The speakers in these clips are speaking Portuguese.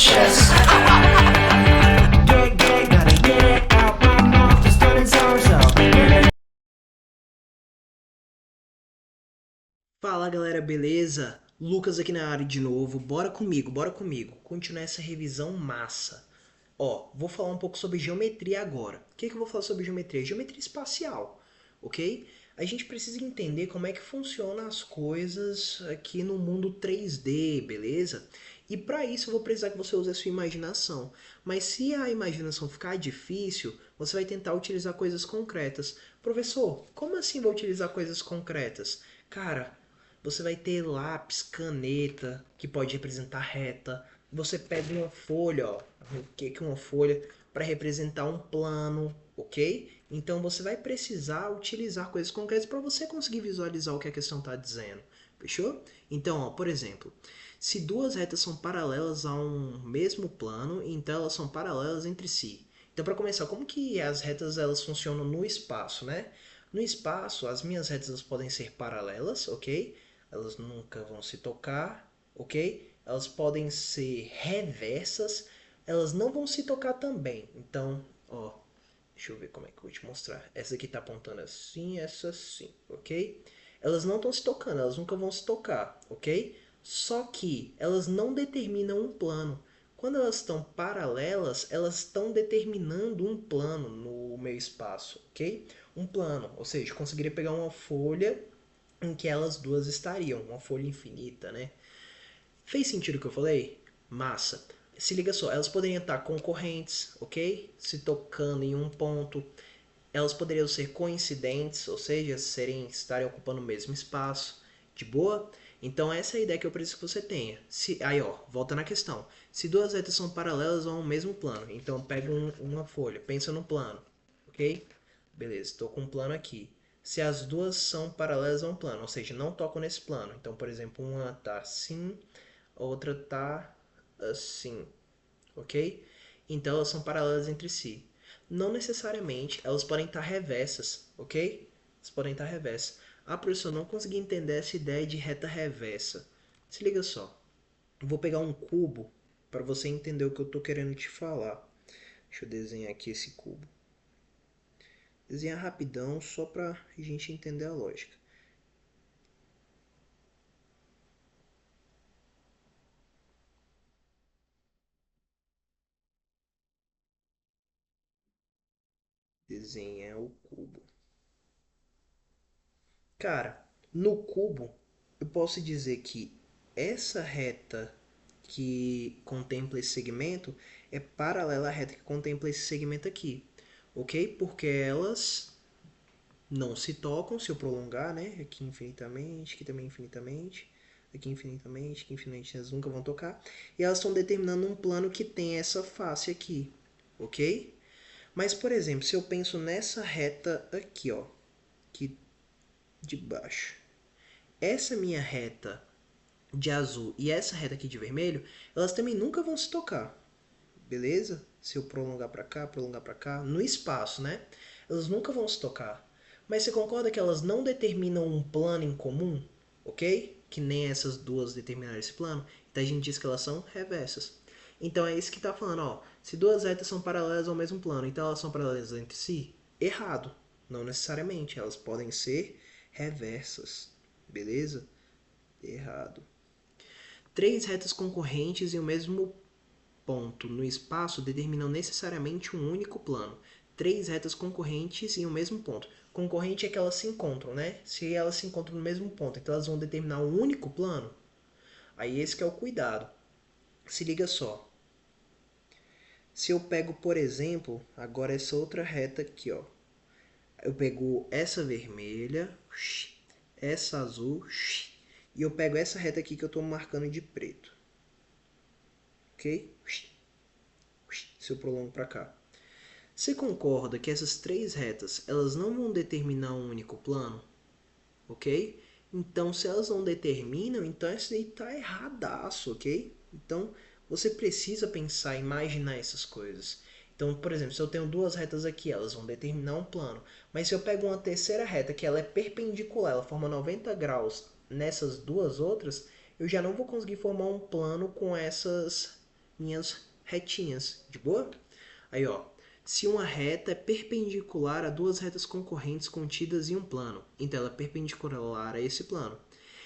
chest. Fala galera, beleza? Lucas aqui na área de novo, bora comigo, continuar essa revisão massa. Ó, vou falar um pouco sobre geometria agora. O que eu vou falar sobre geometria? Geometria espacial, ok? A gente precisa entender como é que funcionam as coisas aqui no mundo 3D, beleza? E para isso eu vou precisar que você use a sua imaginação. Mas se a imaginação ficar difícil, você vai tentar utilizar coisas concretas. Professor, como assim vou utilizar coisas concretas? Cara, você vai ter lápis, caneta, que pode representar reta. Você pega uma folha, ó, o que é uma folha? Para representar um plano, ok? Então você vai precisar utilizar coisas concretas para você conseguir visualizar o que a questão está dizendo. Fechou? Então, ó, por exemplo, se duas retas são paralelas a um mesmo plano, então elas são paralelas entre si. Então, para começar, como que as retas elas funcionam no espaço, né? No espaço, as minhas retas elas podem ser paralelas, ok? Elas nunca vão se tocar, ok? Elas podem ser reversas, elas não vão se tocar também. Então, ó, deixa eu ver como é que eu vou te mostrar. Essa aqui tá apontando assim, essa assim, ok? Elas não estão se tocando, elas nunca vão se tocar, ok? Só que elas não determinam um plano. Quando elas estão paralelas, elas estão determinando um plano no meu espaço, ok? Um plano, ou seja, eu conseguiria pegar uma folha em que elas duas estariam, uma folha infinita, né? Fez sentido o que eu falei? Massa. Se liga só, elas poderiam estar concorrentes, ok? Se tocando em um ponto. Elas poderiam ser coincidentes, ou seja, estarem ocupando o mesmo espaço. De boa? Então essa é a ideia que eu preciso que você tenha. Aí ó, volta na questão. Se duas retas são paralelas a um mesmo plano, então pega uma folha, pensa no plano, ok? Beleza, estou com um plano aqui. Se as duas são paralelas a um plano, ou seja, não tocam nesse plano. Então, por exemplo, uma tá assim, a outra tá assim, ok? Então elas são paralelas entre si. Não necessariamente, elas podem estar reversas, ok? Elas podem estar reversas. Ah, professor, eu não consegui entender essa ideia de reta reversa. Se liga só. Eu vou pegar um cubo para você entender o que eu estou querendo te falar. Deixa eu desenhar aqui esse cubo. Desenhar rapidão só para a gente entender a lógica. Desenhar o cubo. Cara, no cubo, eu posso dizer que essa reta que contempla esse segmento é paralela à reta que contempla esse segmento aqui, ok? Porque elas não se tocam se eu prolongar, né? Aqui infinitamente, aqui também infinitamente, aqui infinitamente, elas nunca vão tocar. E elas estão determinando um plano que tem essa face aqui, ok? Mas, por exemplo, se eu penso nessa reta aqui, ó, aqui de baixo. Essa minha reta de azul e essa reta aqui de vermelho, elas também nunca vão se tocar, beleza? Se eu prolongar para cá, no espaço, né? Elas nunca vão se tocar. Mas você concorda que elas não determinam um plano em comum, ok? Que nem essas duas determinaram esse plano. Então a gente diz que elas são reversas. Então é isso que está falando, ó. Se duas retas são paralelas ao mesmo plano, então elas são paralelas entre si? Errado. Não necessariamente. Elas podem ser reversas. Beleza? Errado. Três retas concorrentes em o mesmo ponto no espaço determinam necessariamente um único plano. Três retas concorrentes em um mesmo ponto. Concorrente é que elas se encontram, né? Se elas se encontram no mesmo ponto, então elas vão determinar um único plano. Aí esse que é o cuidado. Se liga só. Se eu pego, por exemplo, agora essa outra reta aqui, ó. Eu pego essa vermelha, essa azul, e eu pego essa reta aqui que eu estou marcando de preto. Ok? Se eu prolongo para cá. Você concorda que essas três retas elas não vão determinar um único plano? Ok? Então, se elas não determinam, então isso aí está erradaço, ok? Então, você precisa pensar, imaginar essas coisas. Então, por exemplo, se eu tenho duas retas aqui, elas vão determinar um plano. Mas se eu pego uma terceira reta, que ela é perpendicular, ela forma 90 graus nessas duas outras, eu já não vou conseguir formar um plano com essas minhas retinhas, de boa? Aí, ó, se uma reta é perpendicular a duas retas concorrentes contidas em um plano, então ela é perpendicular a esse plano.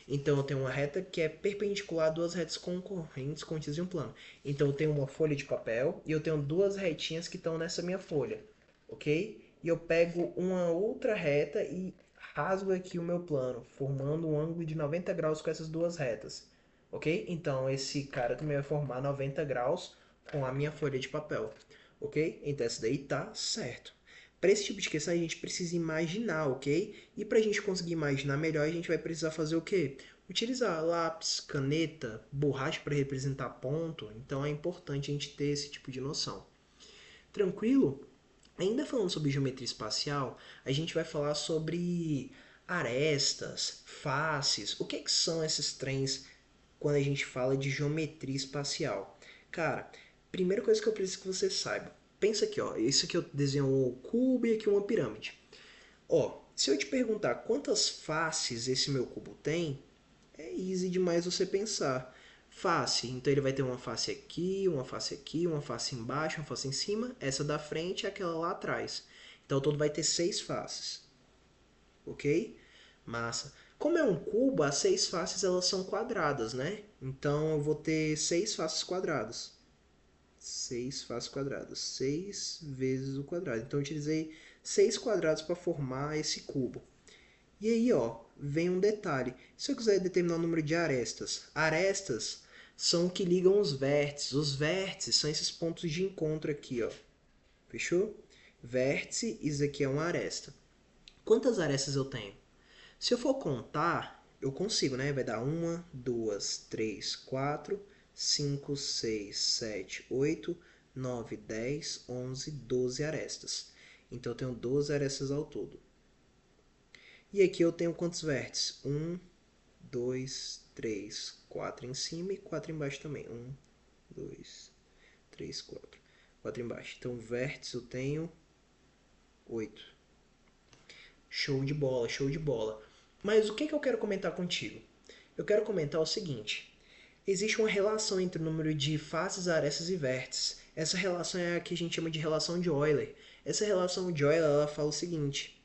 Então eu tenho uma reta que é perpendicular a duas retas concorrentes contidas em um plano. Então eu tenho uma folha de papel e eu tenho duas retinhas que estão nessa minha folha, ok? E eu pego uma outra reta e rasgo aqui o meu plano, formando um ângulo de 90 graus com essas duas retas, ok? Então esse cara também vai formar 90 graus com a minha folha de papel, ok? Então essa daí tá certo. Para esse tipo de questão a gente precisa imaginar, ok? E para a gente conseguir imaginar melhor, a gente vai precisar fazer o quê? Utilizar lápis, caneta, borracha para representar ponto. Então é importante a gente ter esse tipo de noção. Tranquilo? Ainda falando sobre geometria espacial, a gente vai falar sobre arestas, faces. O que são esses trens quando a gente fala de geometria espacial? Cara, primeira coisa que eu preciso que você saiba. Pensa aqui, ó. Isso aqui eu desenho um cubo e aqui uma pirâmide. Ó, se eu te perguntar quantas faces esse meu cubo tem, é easy demais você pensar. Face, então ele vai ter uma face aqui, uma face aqui, uma face embaixo, uma face em cima, essa da frente e aquela lá atrás. Então todo vai ter 6 faces, ok? Massa. Como é um cubo, as 6 faces elas são quadradas, né? Então eu vou ter 6 faces quadradas. 6 faces quadradas. 6 vezes o quadrado. Então eu utilizei 6 quadrados para formar esse cubo. E aí, ó, vem um detalhe. Se eu quiser determinar o número de arestas, arestas são o que ligam os vértices. Os vértices são esses pontos de encontro aqui, ó. Fechou? Vértice, isso aqui é uma aresta. Quantas arestas eu tenho? Se eu for contar, eu consigo, né? Vai dar 1, 2, 3, 4, 5, 6, 7, 8, 9, 10, 11, 12 arestas. Então eu tenho 12 arestas ao todo. E aqui eu tenho quantos vértices? 1, 2, 3, 4 em cima e 4 embaixo também. 1, 2, 3, 4. 4 embaixo. Então vértices eu tenho 8. Show de bola, show de bola. Mas o que eu quero comentar contigo? Eu quero comentar o seguinte. Existe uma relação entre o número de faces, arestas e vértices. Essa relação é a que a gente chama de relação de Euler. Essa relação de Euler ela fala o seguinte.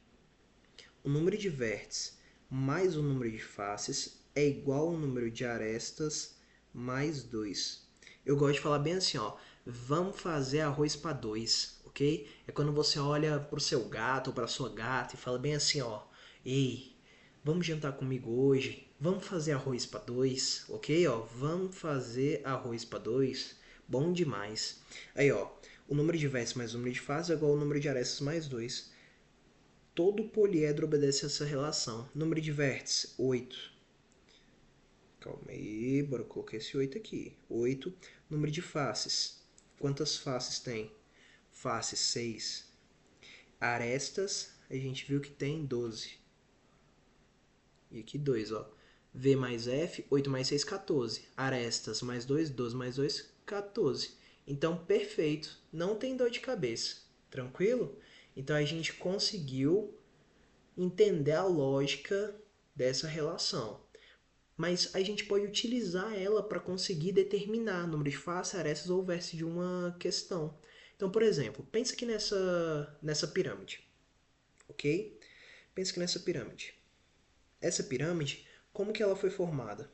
O número de vértices mais o número de faces é igual ao número de arestas mais 2. Eu gosto de falar bem assim, ó. Vamos fazer arroz para 2, ok? É quando você olha pro seu gato ou pra sua gata e fala bem assim, ó. Ei, vamos jantar comigo hoje? Vamos fazer arroz para 2, ok? Ó, vamos fazer arroz para 2. Bom demais. Aí, ó. O número de vértices mais o número de faces é igual ao número de arestas mais 2. Todo poliedro obedece a essa relação. Número de vértices, 8. Calma aí, bora colocar esse 8 aqui. 8. Número de faces. Quantas faces tem? Faces, 6. Arestas, a gente viu que tem 12. E aqui 2, ó. V mais F, 8 mais 6, 14. Arestas mais 2, 12 mais 2, 14. Então, perfeito. Não tem dor de cabeça. Tranquilo? Então, a gente conseguiu entender a lógica dessa relação. Mas a gente pode utilizar ela para conseguir determinar número de faces, arestas ou vértices de uma questão. Então, por exemplo, pensa aqui nessa pirâmide, ok? Pensa aqui nessa pirâmide. Essa pirâmide, como que ela foi formada?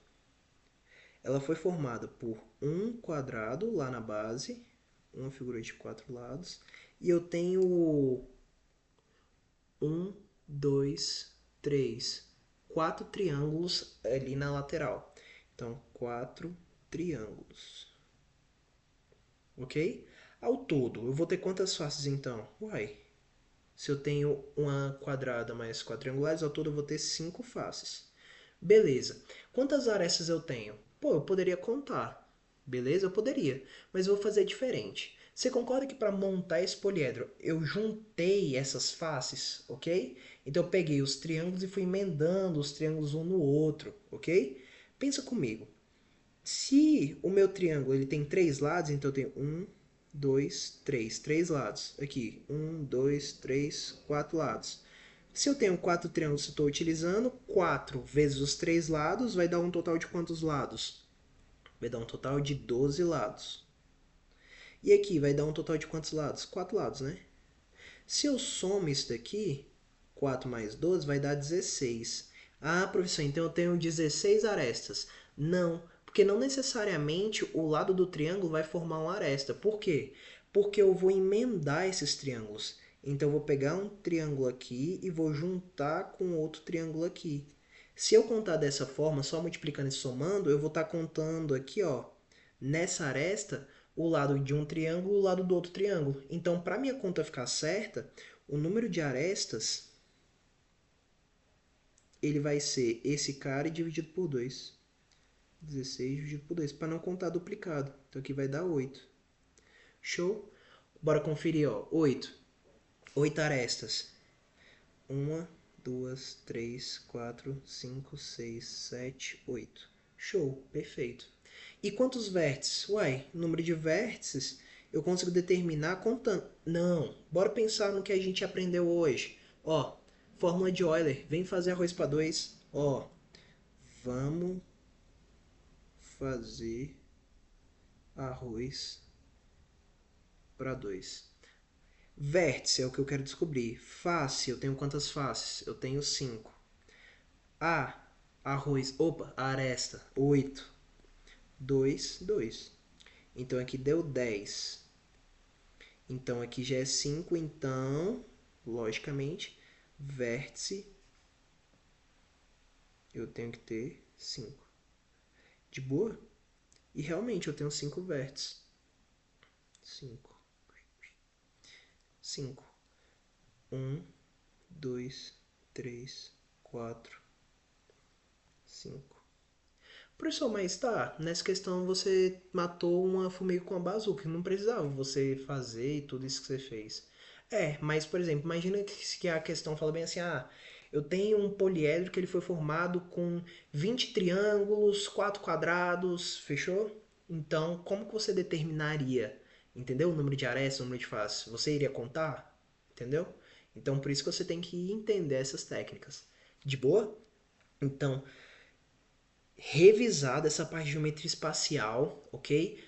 Ela foi formada por um quadrado lá na base, uma figura de 4 lados, e eu tenho 4 triângulos ali na lateral. Então, 4 triângulos. Ok? Ao todo, eu vou ter quantas faces então? Uai, se eu tenho uma quadrada mais 4 triangulares, ao todo eu vou ter 5 faces. Beleza. Quantas arestas eu tenho? Pô, eu poderia contar. Beleza? Eu poderia. Mas eu vou fazer diferente. Você concorda que para montar esse poliedro eu juntei essas faces, ok? Então eu peguei os triângulos e fui emendando os triângulos um no outro, ok? Pensa comigo. Se o meu triângulo ele tem 3 lados, então eu tenho 1, 2, 3. 3 lados. Aqui, 1, 2, 3, 4 lados. Se eu tenho 4 triângulos que estou utilizando, 4 vezes os 3 lados vai dar um total de quantos lados? Vai dar um total de 12 lados. E aqui vai dar um total de quantos lados? 4 lados, né? Se eu somo isso daqui, 4 mais 12 vai dar 16. Ah, professor, então eu tenho 16 arestas. Não, porque não necessariamente o lado do triângulo vai formar uma aresta. Por quê? Porque eu vou emendar esses triângulos. Então eu vou pegar um triângulo aqui e vou juntar com outro triângulo aqui. Se eu contar dessa forma, só multiplicando e somando, eu vou estar contando aqui, ó, nessa aresta, o lado de um triângulo e o lado do outro triângulo. Então, para minha conta ficar certa, o número de arestas ele vai ser esse cara dividido por 2. 16 dividido por 2, para não contar duplicado. Então aqui vai dar 8. Show? Bora conferir, ó. 8. 8 arestas. 1, 2, 3, 4, 5, 6, 7, 8. Show, perfeito. E quantos vértices? Uai, número de vértices eu consigo determinar contando. Não, bora pensar no que a gente aprendeu hoje. Ó, fórmula de Euler, vem fazer arroz para 2. Ó, vamos fazer arroz para 2. Vértice é o que eu quero descobrir. Face, eu tenho quantas faces? Eu tenho 5. Arroz, opa, aresta, 8. 2, 2. Então aqui deu 10. Então aqui já é 5, então, logicamente, vértice eu tenho que ter 5. De boa? E realmente eu tenho 5 vértices. 5. 5. 1, 2, 3, 4, 5. Professor, mas tá, nessa questão você matou uma formiga com a bazuca, não precisava você fazer e tudo isso que você fez. É, mas por exemplo, imagina que a questão fala bem assim, eu tenho um poliedro que ele foi formado com 20 triângulos, 4 quadrados, fechou? Então, como que você determinaria, entendeu? O número de arestas, o número de faces? Você iria contar? Entendeu? Então, por isso que você tem que entender essas técnicas. De boa? Então, revisada essa parte de geometria espacial, ok?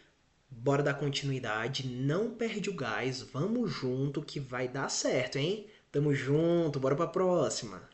Bora dar continuidade, não perde o gás, vamos junto que vai dar certo, hein? Tamo junto, bora pra próxima.